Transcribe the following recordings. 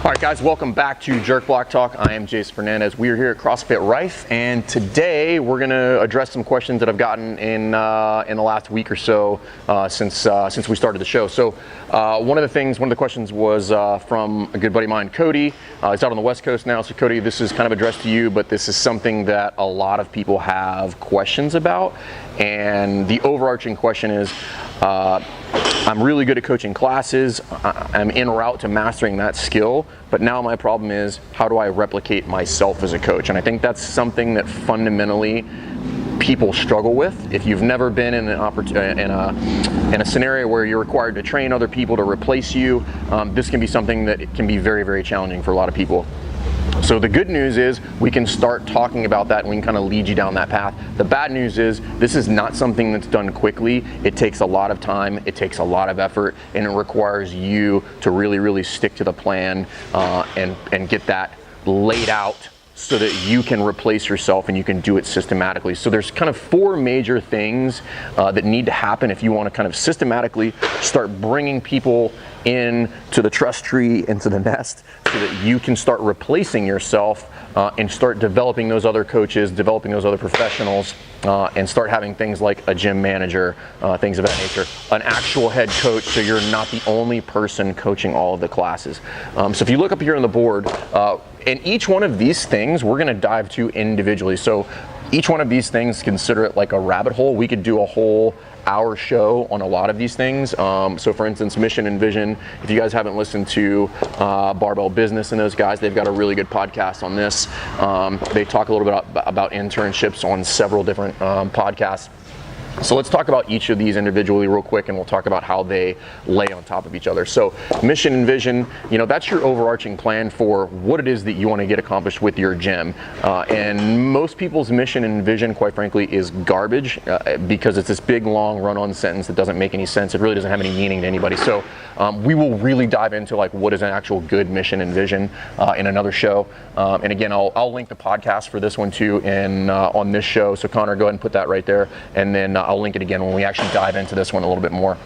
All right, guys, welcome back to Jerk Block Talk. I am Jason Fernandez. We are here at CrossFit Rife, and today we're going to address some questions that I've gotten in the last week or so since we started the show. So one of the questions was from a good buddy of mine, Cody. He's out on the West Coast now. So Cody, this is kind of addressed to you, but this is something that a lot of people have questions about. And the overarching question is, I'm really good at coaching classes. I'm en route to mastering that skill, but now my problem is, how do I replicate myself as a coach? And I think that's something that fundamentally people struggle with. If you've never been in a scenario where you're required to train other people to replace you, this can be something that it can be very, very challenging for a lot of people. So the good news is we can start talking about that and we can kind of lead you down that path. The bad news is this is not something that's done quickly. It takes a lot of time, it takes a lot of effort, and it requires you to really, really stick to the plan and get that laid out so that you can replace yourself and you can do it systematically. So there's kind of four major things that need to happen if you want to kind of systematically start bringing people in to the trust tree, into the nest, so that you can start replacing yourself and start developing those other coaches, developing those other professionals, and start having things like a gym manager, things of that nature, an actual head coach, so you're not the only person coaching all of the classes. So if you look up here on the board, and each one of these things we're going to dive to individually. So each one of these things, consider it like a rabbit hole. We could do a whole hour show on a lot of these things. So for instance, Mission and Vision, if you guys haven't listened to Barbell Business and those guys, they've got a really good podcast on this. They talk a little bit about internships on several different podcasts. So let's talk about each of these individually real quick, and we'll talk about how they lay on top of each other. So mission and vision, that's your overarching plan for what it is that you want to get accomplished with your gym. And most people's mission and vision, quite frankly, is garbage because it's this big, long run-on sentence that doesn't make any sense. It really doesn't have any meaning to anybody. So we will really dive into like what is an actual good mission and vision in another show. And again, I'll link the podcast for this one too on this show. So Connor, go ahead and put that right there. And then I'll link it again when we actually dive into this one a little bit more.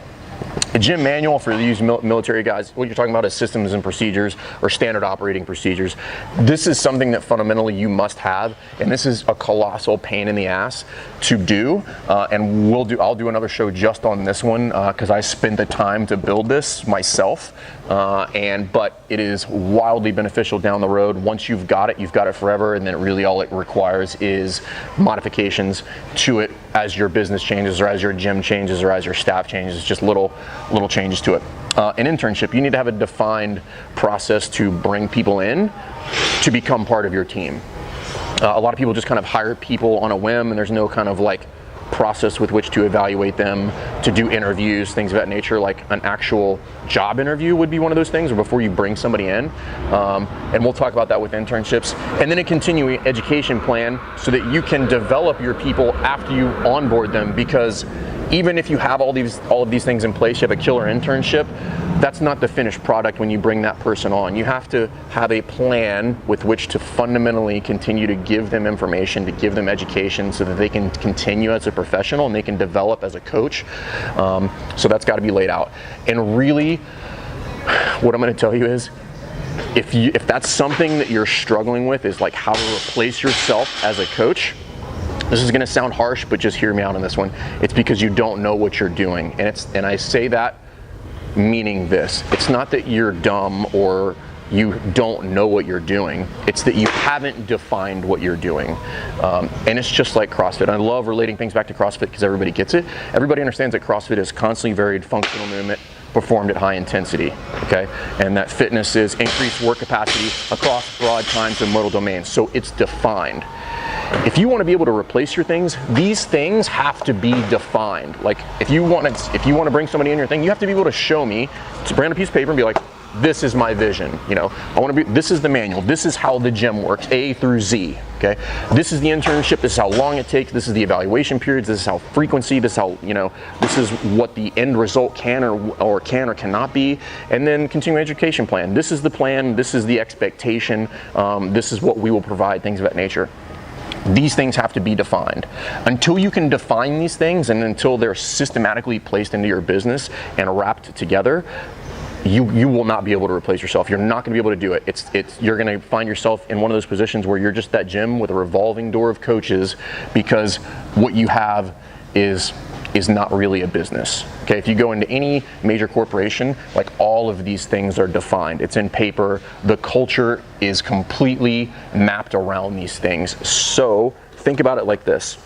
A gym manual for these military guys, what you're talking about is systems and procedures or standard operating procedures. This is something that fundamentally you must have, and this is a colossal pain in the ass to do. And I'll do another show just on this one because I spent the time to build this myself. But it is wildly beneficial down the road. Once you've got it forever, and then really all it requires is modifications to it as your business changes or as your gym changes or as your staff changes, just little changes to it. An internship, you need to have a defined process to bring people in to become part of your team. A lot of people just kind of hire people on a whim, and there's no kind of like process with which to evaluate them, to do interviews, things of that nature. Like an actual job interview would be one of those things, or before you bring somebody in. And we'll talk about that with internships. And then a continuing education plan so that you can develop your people after you onboard them, because even if you have all of these things in place, you have a killer internship, that's not the finished product when you bring that person on. You have to have a plan with which to fundamentally continue to give them information, to give them education so that they can continue as a professional and they can develop as a coach. So that's got to be laid out. And really, what I'm going to tell you is, if that's something that you're struggling with, is like how to replace yourself as a coach, this is going to sound harsh, but just hear me out on this one. It's because you don't know what you're doing. And I say that meaning this. It's not that you're dumb or you don't know what you're doing. It's that you haven't defined what you're doing. And it's just like CrossFit. I love relating things back to CrossFit because everybody gets it. Everybody understands that CrossFit is constantly varied functional movement performed at high intensity, okay? And that fitness is increased work capacity across broad times and modal domains. So it's defined. If you want to be able to replace your things, these things have to be defined. Like if you want to bring somebody in your thing, you have to be able to show me, to bring a piece of paper and be like, this is my vision. This is the manual. This is how the gym works, A through Z. Okay. This is the internship. This is how long it takes. This is the evaluation periods. This is how frequency. This is how, this is what the end result can or cannot be. And then continuing education plan. This is the plan. This is the expectation. This is what we will provide. Things of that nature. These things have to be defined. Until you can define these things and until they're systematically placed into your business and wrapped together, you will not be able to replace yourself. You're not going to be able to do it. You're going to find yourself in one of those positions where you're just that gym with a revolving door of coaches, because what you have is not really a business. Okay, if you go into any major corporation, like all of these things are defined. It's in paper. The culture is completely mapped around these things. So think about it like this.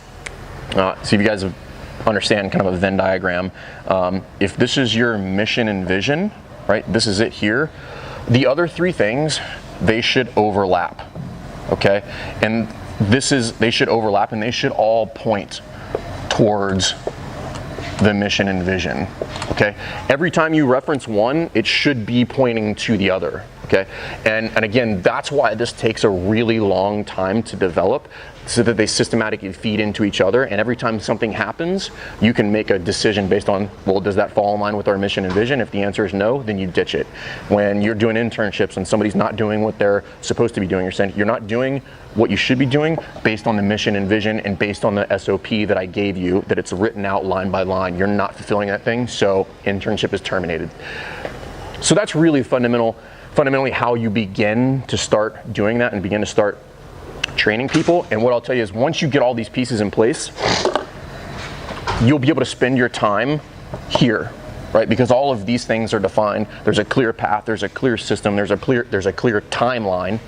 See if you guys understand kind of a Venn diagram. If this is your mission and vision, right? This is it here. The other three things, they should overlap, okay? And they should overlap and they should all point towards the mission and vision, okay? Every time you reference one, it should be pointing to the other, okay? And again, that's why this takes a really long time to develop, so that they systematically feed into each other. And every time something happens, you can make a decision based on, well, does that fall in line with our mission and vision? If the answer is no, then you ditch it. When you're doing internships and somebody's not doing what they're supposed to be doing, you're saying you're not doing what you should be doing based on the mission and vision and based on the SOP that I gave you, that it's written out line by line. You're not fulfilling that thing, so internship is terminated. So that's really fundamentally how you begin to start doing that and begin to start training people. And what I'll tell you is, once you get all these pieces in place, you'll be able to spend your time here, right? Because all of these things are defined. There's a clear path, there's a clear system, there's a clear timeline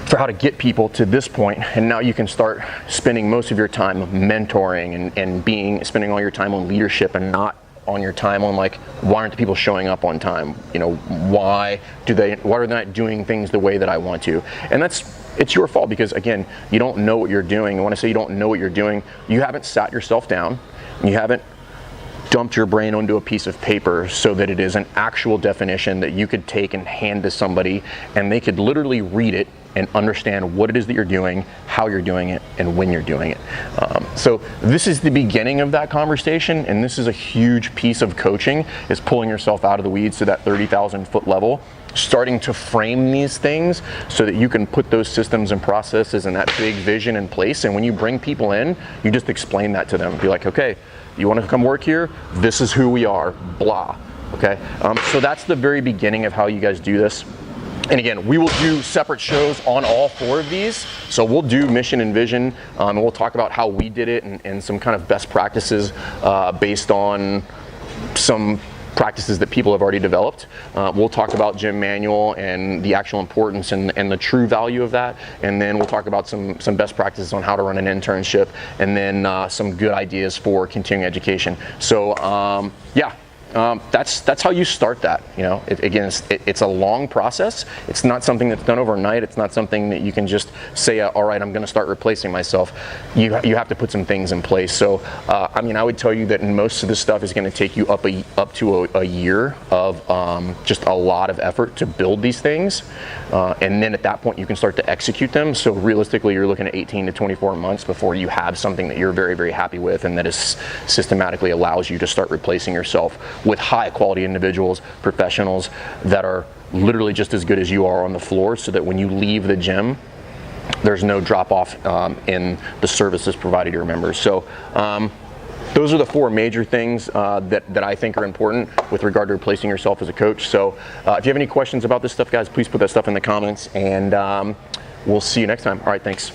for how to get people to this point. And now you can start spending most of your time mentoring and spending all your time on leadership and not on your time on like, why aren't the people showing up on time? Why are they not doing things the way that I want to? And it's your fault, because again, you don't know what you're doing. And when I say you don't know what you're doing, you haven't sat yourself down, and you haven't dumped your brain onto a piece of paper so that it is an actual definition that you could take and hand to somebody and they could literally read it and understand what it is that you're doing, how you're doing it, and when you're doing it. So this is the beginning of that conversation, and this is a huge piece of coaching, is pulling yourself out of the weeds to that 30,000 foot level, starting to frame these things so that you can put those systems and processes and that big vision in place. And when you bring people in, you just explain that to them. Be like, okay, you want to come work here? This is who we are, blah. Okay, so that's the very beginning of how you guys do this. And again, we will do separate shows on all four of these. So we'll do mission and vision, and we'll talk about how we did it and some kind of best practices based on some practices that people have already developed. We'll talk about gym manual and the actual importance and the true value of that. And then we'll talk about some best practices on how to run an internship, and then some good ideas for continuing education. So yeah. That's how you start that. It's a long process. It's not something that's done overnight. It's not something that you can just say, all right, I'm going to start replacing myself. You have to put some things in place. So I would tell you that most of this stuff is going to take you up to a year of just a lot of effort to build these things, and then at that point you can start to execute them. So realistically, you're looking at 18 to 24 months before you have something that you're very, very happy with, and that is systematically allows you to start replacing yourself with high quality individuals, professionals that are literally just as good as you are on the floor, so that when you leave the gym, there's no drop off in the services provided to your members. So those are the four major things that I think are important with regard to replacing yourself as a coach. So if you have any questions about this stuff, guys, please put that stuff in the comments, and we'll see you next time. All right, thanks.